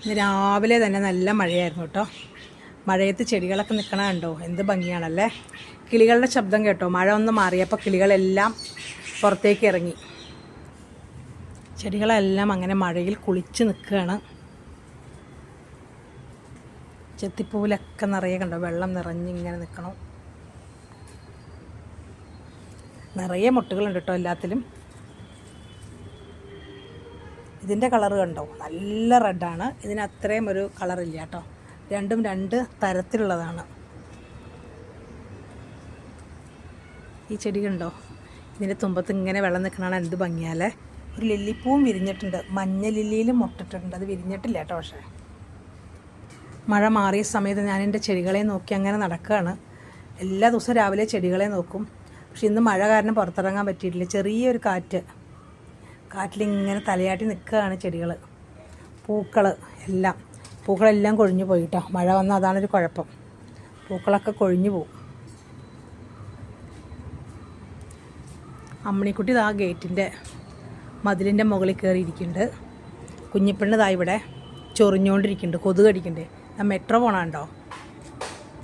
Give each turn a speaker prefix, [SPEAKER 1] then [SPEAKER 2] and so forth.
[SPEAKER 1] ഇന്ന് രാവിലെ തന്നെ നല്ല മഴയായിരുന്നു കേട്ടോ. മഴയത്ത് ചെടികളൊക്കെ നിൽക്കണ കണ്ടോ, എന്ത് ഭംഗിയാണല്ലേ. കിളികളുടെ ശബ്ദം കേട്ടോ. മഴ ഒന്ന് മാറിയപ്പോൾ കിളികളെല്ലാം പുറത്തേക്ക് ഇറങ്ങി. ചെടികളെല്ലാം അങ്ങനെ മഴയിൽ കുളിച്ച് നിൽക്കുകയാണ്. ചെത്തിപ്പൂവിലൊക്കെ നിറയെ കണ്ടോ, വെള്ളം നിറഞ്ഞിങ്ങനെ നിൽക്കണം. നിറയെ മുട്ടുകളുണ്ട് കേട്ടോ എല്ലാത്തിലും. ഇതിൻ്റെ കളറ് കണ്ടോ, നല്ല റെഡാണ്. ഇതിന് അത്രയും ഒരു കളറില്ല കേട്ടോ. രണ്ടും രണ്ട് തരത്തിലുള്ളതാണ്. ഈ ചെടി കണ്ടോ, ഇതിൻ്റെ തുമ്പത്ത് ഇങ്ങനെ വെള്ളം നിൽക്കണതാണ് എന്ത് ഭംഗിയാലേ. ഒരു ലില്ലിപ്പൂവും വിരിഞ്ഞിട്ടുണ്ട്, മഞ്ഞ ലില്ലിയിലും മുട്ടിട്ടുണ്ട്. അത് വിരിഞ്ഞിട്ടില്ല കേട്ടോ. പക്ഷേ മഴ മാറിയ സമയത്ത് ഞാൻ എൻ്റെ ചെടികളെ നോക്കി അങ്ങനെ നടക്കുകയാണ്. എല്ലാ ദിവസവും രാവിലെ ചെടികളെ നോക്കും. പക്ഷെ ഇന്ന് മഴ കാരണം പുറത്തിറങ്ങാൻ പറ്റിയിട്ടില്ല. ചെറിയൊരു കാറ്റിലിങ്ങനെ തലയാട്ടി നിൽക്കുകയാണ് ചെടികൾ. പൂക്കളെല്ലാം കൊഴിഞ്ഞു പോയിട്ടോ. മഴ വന്നാൽ അതാണൊരു കുഴപ്പം. പൂക്കളൊക്കെ കൊഴിഞ്ഞു പോകും. അമ്മിണിക്കുട്ടി ഇതാ ഗേറ്റിൻ്റെ മതിലിൻ്റെ മുകളിൽ കയറിയിരിക്കുന്നുണ്ട്. കുഞ്ഞിപ്പെണ്ണ് ഇതാ ഇവിടെ ചൊറിഞ്ഞുകൊണ്ടിരിക്കുന്നുണ്ട്. കൊതുക് കടിക്കുന്നുണ്ട്. മെട്രോ പോണുണ്ടോ.